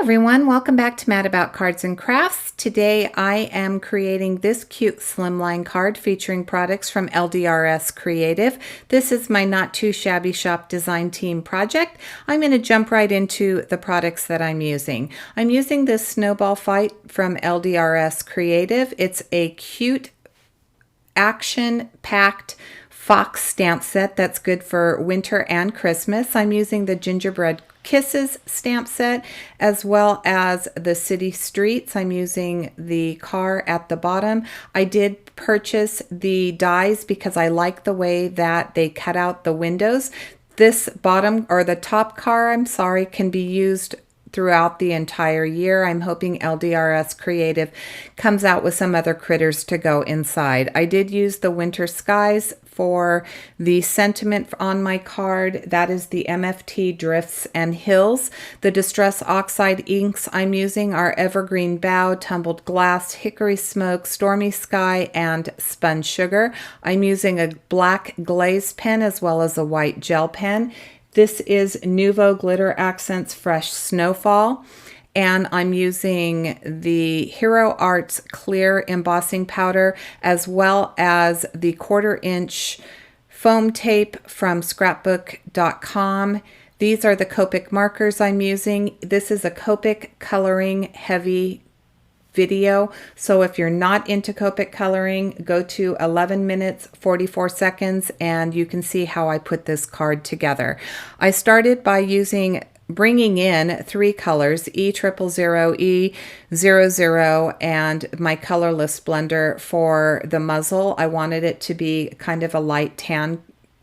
everyone, welcome back to Mad About Cards and Crafts. Today I am creating this cute slimline card featuring products from LDRS Creative. This is my not too shabby shop design team project. I'm going to jump right into the products that I'm using. I'm using this Snowball Fight from LDRS Creative. It's a cute action-packed fox stamp set that's good for winter and Christmas. I'm using the Gingerbread Kisses stamp set as well as the City Streets. I'm using the car at the bottom. I did purchase the dies because I like the way that they cut out the windows. This bottom or the top car, I'm sorry, can be used throughout the entire year. I'm hoping LDRS Creative comes out with some other critters to go inside. I did use the Winter Skies for the sentiment on my card. That is the MFT Drifts and Hills. The Distress Oxide inks I'm using are Evergreen Bough, Tumbled Glass, Hickory Smoke, Stormy Sky, and Spun Sugar. I'm using a black glaze pen as well as a white gel pen. This is Nuvo Glitter Accents Fresh Snowfall, and I'm using the Hero Arts Clear Embossing Powder as well as the 1/4 inch foam tape from scrapbook.com. These are the Copic markers I'm using. This is a Copic coloring heavy video, so if you're not into Copic coloring, go to 11 minutes 44 seconds and you can see how I put this card together. I started by bringing in 3 colors, E000, E00, and my colorless blender for the muzzle. I wanted it to be kind of a light tan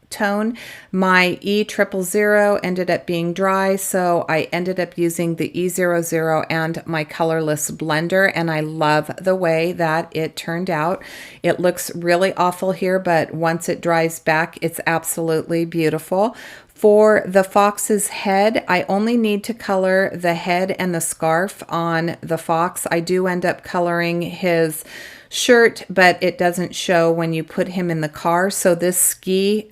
tone. My E000 ended up being dry, so I ended up using the E00 and my colorless blender, and I love the way that it turned out. It looks really awful here, but once it dries back, it's absolutely beautiful. For the fox's head, I only need to color the head and the scarf on the fox. I do end up coloring his shirt, but it doesn't show when you put him in the car, so this ski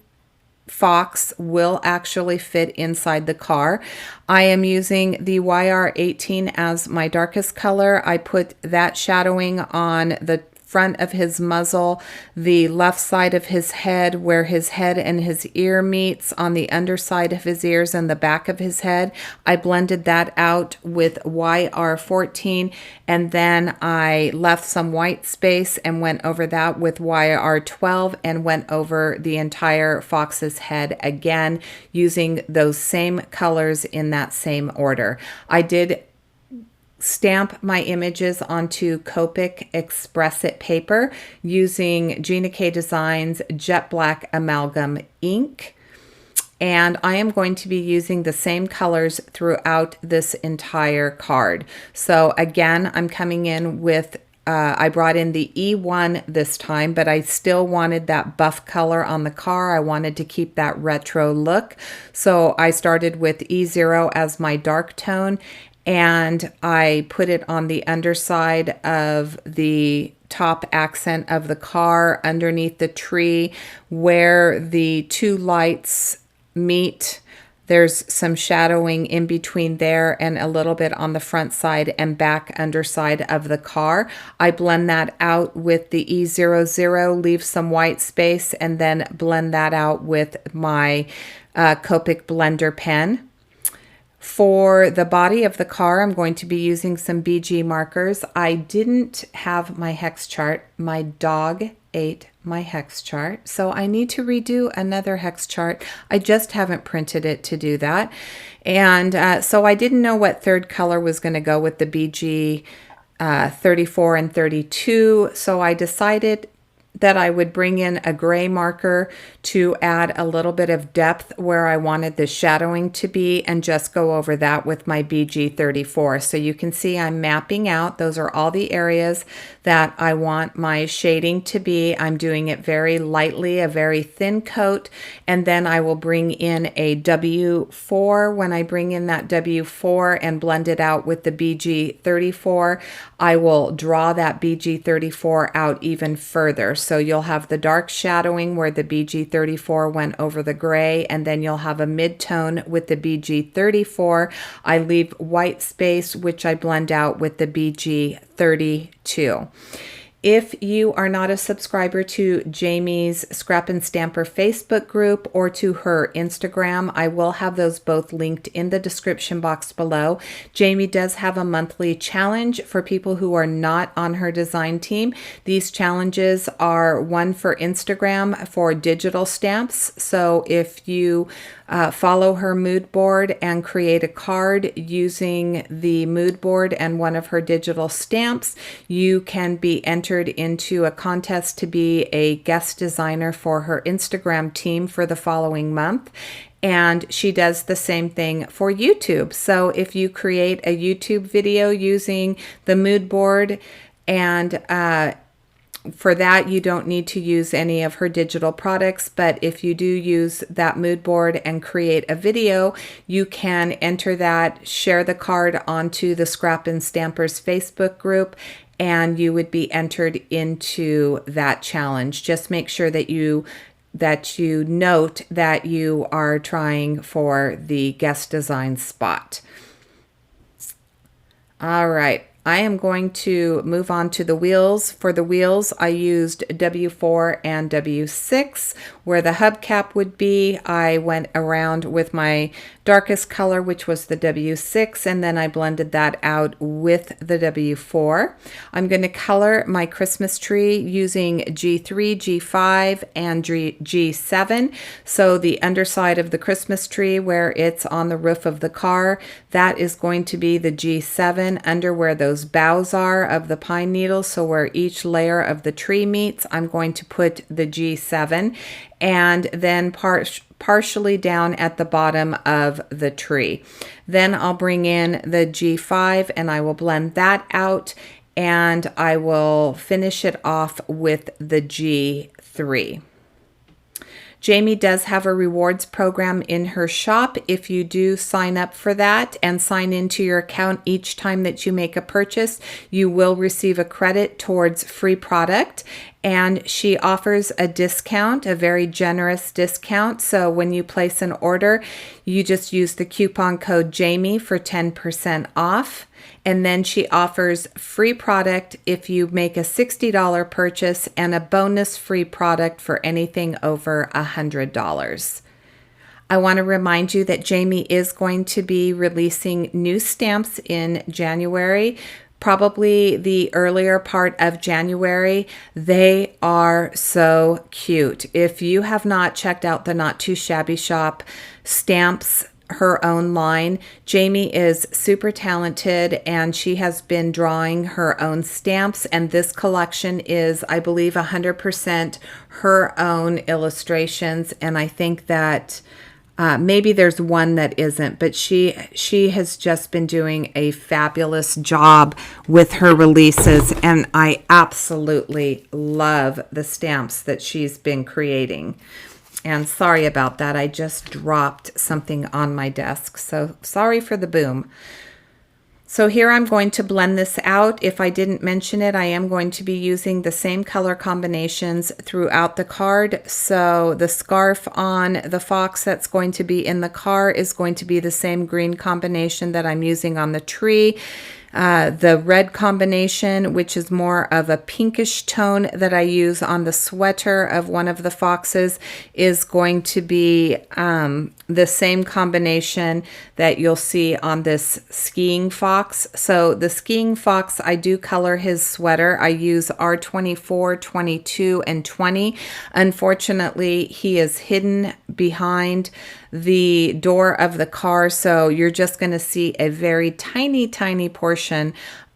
fox will actually fit inside the car. I am using the YR18 as my darkest color. I put that shadowing on the front of his muzzle, the left side of his head where his head and his ear meets, on the underside of his ears and the back of his head. I blended that out with YR14, and then I left some white space and went over that with YR12 and went over the entire fox's head again using those same colors in that same order. I did stamp my images onto Copic Express It paper using Gina K Designs Jet Black Amalgam ink. And I am going to be using the same colors throughout this entire card. So again, I'm coming in with I brought in the E1 this time, but I still wanted that buff color on the car. I wanted to keep that retro look. So I started with E0 as my dark tone, and I put it on the underside of the top accent of the car underneath the tree where the 2 lights meet. There's some shadowing in between there and a little bit on the front side and back underside of the car. I blend that out with the E00, leave some white space, and then blend that out with my Copic blender pen. For the body of the car, I'm going to be using some BG markers. I didn't have my hex chart. My dog ate my hex chart, so I need to redo another hex chart. I just haven't printed it to do that. And so I didn't know what third color was going to go with the BG 34 and 32, so I decided that I would bring in a gray marker to add a little bit of depth where I wanted the shadowing to be, and just go over that with my BG34. So you can see I'm mapping out. Those are all the areas that I want my shading to be. I'm doing it very lightly, a very thin coat, and then I will bring in a W4. When I bring in that W4 and blend it out with the BG34, I will draw that BG34 out even further. So So you'll have the dark shadowing where the BG34 went over the gray, and then you'll have a mid-tone with the BG34. I leave white space, which I blend out with the BG32. If you are not a subscriber to Jamie's Scrappin Stamper Facebook group or to her Instagram, I will have those both linked in the description box below. Jamie does have a monthly challenge for people who are not on her design team. These challenges are one for Instagram for digital stamps. So if you follow her mood board and create a card using the mood board and one of her digital stamps, you can be entered into a contest to be a guest designer for her Instagram team for the following month. And she does the same thing for YouTube. So if you create a YouTube video using the mood board, and for that, you don't need to use any of her digital products, but if you do use that mood board and create a video, you can enter that, share the card onto the Scrappin Stampers Facebook group, and you would be entered into that challenge. Just make sure that you note that you are trying for the guest design spot. All right. I am going to move on to the wheels. For the wheels, I used W4 and W6. Where the hubcap would be, I went around with my darkest color, which was the W6, and then I blended that out with the W4. I'm going to color my Christmas tree using G3, G5, and G7. So the underside of the Christmas tree where it's on the roof of the car, that is going to be the G7. Under where those boughs are of the pine needles, so where each layer of the tree meets, I'm going to put the G7, and then partially down at the bottom of the tree. Then I'll bring in the G5 and I will blend that out, and I will finish it off with the G3. Jamie does have a rewards program in her shop. If you do sign up for that and sign into your account each time that you make a purchase, you will receive a credit towards free product. And she offers a discount, a very generous discount. So when you place an order, you just use the coupon code Jamie for 10% off. And then she offers free product if you make a $60 purchase and a bonus free product for anything over $100. I want to remind you that Jamie is going to be releasing new stamps in January, probably the earlier part of January. They are so cute. If you have not checked out the Not Too Shabby Shop stamps, her own line, Jamie is super talented and she has been drawing her own stamps, and this collection is, I believe, 100% her own illustrations, and I think that maybe there's one that isn't, but she has just been doing a fabulous job with her releases, and I absolutely love the stamps that she's been creating. And sorry about that, I just dropped something on my desk, so sorry for the boom. So here I'm going to blend this out. If I didn't mention it, I am going to be using the same color combinations throughout the card. So the scarf on the fox that's going to be in the car is going to be the same green combination that I'm using on the tree. The red combination, which is more of a pinkish tone that I use on the sweater of one of the foxes, is going to be the same combination that you'll see on this skiing fox. So the skiing fox, I do color his sweater. I use R24, 22, and 20. Unfortunately, he is hidden behind the door of the car, so you're just going to see a very tiny portion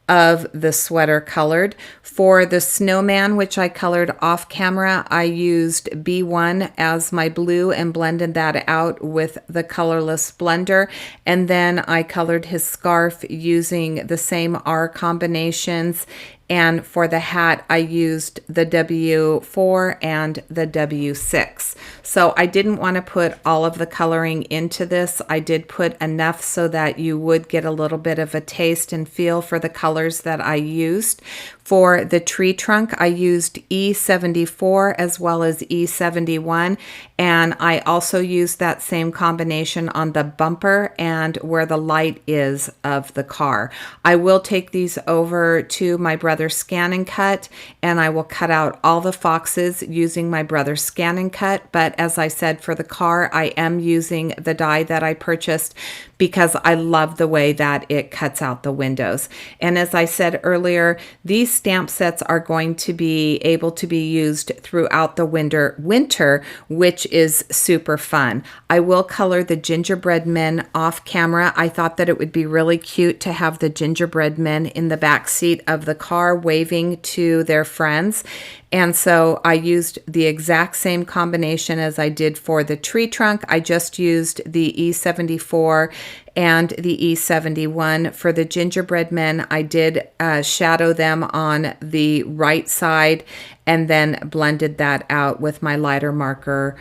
of the sweater colored. For the snowman, which I colored off camera, I used B1 as my blue and blended that out with the colorless blender, and then I colored his scarf using the same R combinations. And for the hat, I used the W4 and the W6. So I didn't want to put all of the coloring into this. I did put enough so that you would get a little bit of a taste and feel for the colors that I used. For the tree trunk, I used E74 as well as E71, and I also used that same combination on the bumper and where the light is of the car. I will take these over to my brother's Scan and Cut, and I will cut out all the foxes using my brother's Scan and Cut, but as I said, for the car, I am using the die that I purchased because I love the way that it cuts out the windows. And as I said earlier, these stamp sets are going to be able to be used throughout the winter, which is super fun. I will color the gingerbread men off camera. I thought that it would be really cute to have the gingerbread men in the back seat of the car waving to their friends. And so I used the exact same combination as I did for the tree trunk. I just used the E74 and the E71. For the gingerbread men, I did shadow them on the right side and then blended that out with my lighter marker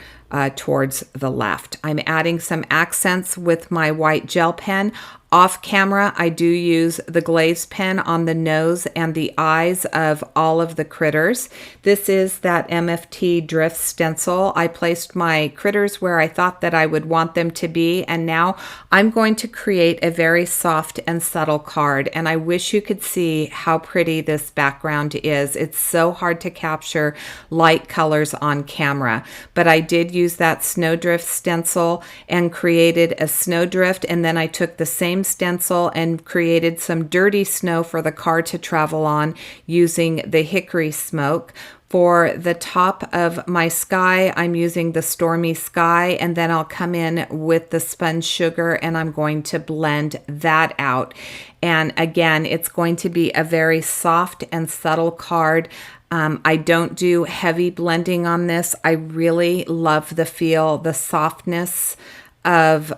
towards the left. I'm adding some accents with my white gel pen. Off camera, I do use the glaze pen on the nose and the eyes of all of the critters. This is that MFT Drifts stencil. I placed my critters where I thought that I would want them to be, and now I'm going to create a very soft and subtle card, and I wish you could see how pretty this background is. It's so hard to capture light colors on camera, but I did use that snowdrift stencil and created a snowdrift, and then I took the same stencil and created some dirty snow for the car to travel on using the hickory smoke. For the top of my sky, I'm using the Stormy Sky, and then I'll come in with the Spun Sugar and I'm going to blend that out. And again, it's going to be a very soft and subtle card. I don't do heavy blending on this. I really love the feel, the softness of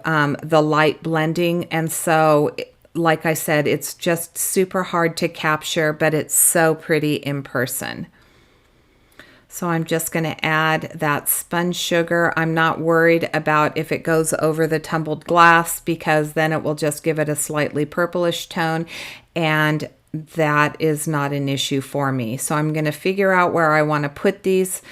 the light blending, and so like I said, it's just super hard to capture, but it's so pretty in person. So I'm just going to add that Spun Sugar. I'm not worried about if it goes over the tumbled glass because then it will just give it a slightly purplish tone, and that is not an issue for me. So I'm going to figure out where I want to put these,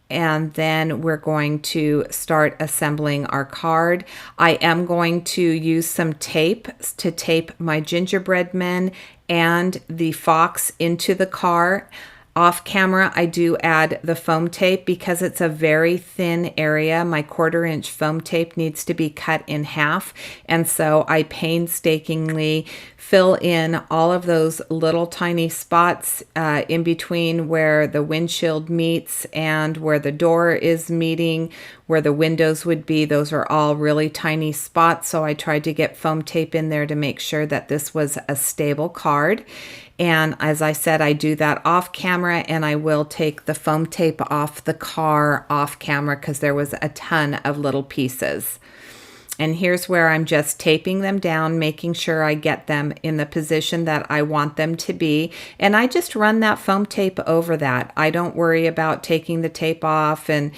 and then we're going to start assembling our card. I am going to use some tape to tape my gingerbread men and the fox into the car. Off camera, I do add the foam tape because it's a very thin area. My 1/4 inch foam tape needs to be cut in half, and so I painstakingly fill in all of those little tiny spots in between where the windshield meets and where the door is meeting, where the windows would be. Those are all really tiny spots, so I tried to get foam tape in there to make sure that this was a stable card. And as I said, I do that off camera, and I will take the foam tape off the car off camera because there was a ton of little pieces. And here's where I'm just taping them down, making sure I get them in the position that I want them to be. And I just run that foam tape over that. I don't worry about taking the tape off and,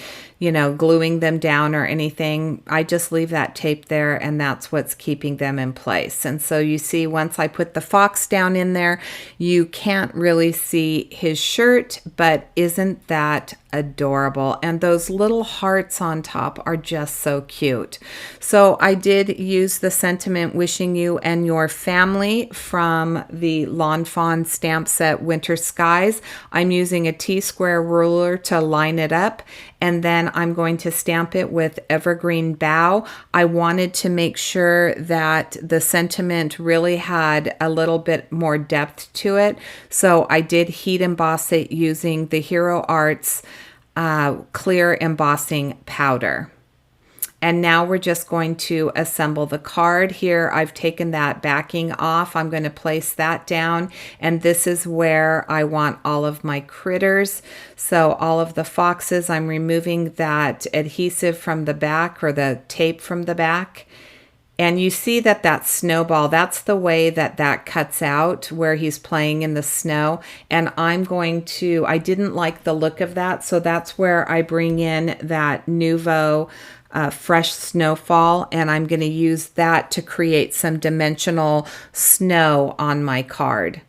gluing them down or anything. I just leave that tape there, and that's what's keeping them in place. And so you see, once I put the fox down in there, you can't really see his shirt, but isn't that adorable? And those little hearts on top are just so cute. So I did use the sentiment wishing you and your family from the Lawn Fawn stamp set Winter Skies. I'm using a T-square ruler to line it up, and then I'm going to stamp it with Evergreen Bough. I wanted to make sure that the sentiment really had a little bit more depth to it, so I did heat emboss it using the Hero Arts clear embossing powder. And now we're just going to assemble the card. Here I've taken that backing off. I'm going to place that down, and this is where I want all of my critters. So all of the foxes, I'm removing that adhesive from the back, or the tape from the back. And you see that snowball, that's the way that cuts out where he's playing in the snow. And I didn't like the look of that, so that's where I bring in that Nuvo fresh snowfall, and I'm going to use that to create some dimensional snow on my card.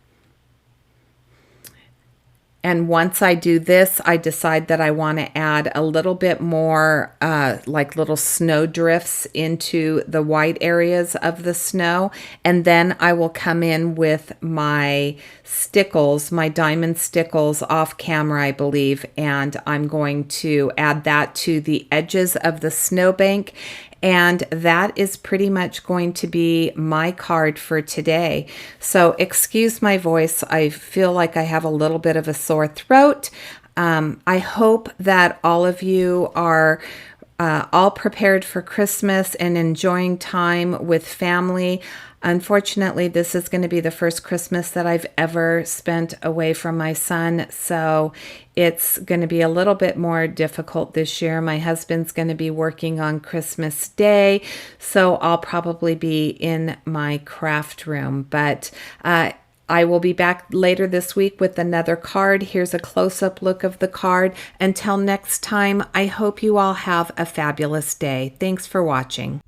And once I do this, I decide that I want to add a little bit more like little snow drifts into the white areas of the snow. And then I will come in with my stickles, my diamond stickles off camera, I believe. And I'm going to add that to the edges of the snowbank. And that is pretty much going to be my card for today. So excuse my voice. I feel like I have a little bit of a sore throat. I hope that all of you are all prepared for Christmas and enjoying time with family. Unfortunately, this is going to be the first Christmas that I've ever spent away from my son, so it's going to be a little bit more difficult this year. My husband's going to be working on Christmas Day, so I'll probably be in my craft room, but I will be back later this week with another card. Here's a close-up look of the card. Until next time, I hope you all have a fabulous day. Thanks for watching.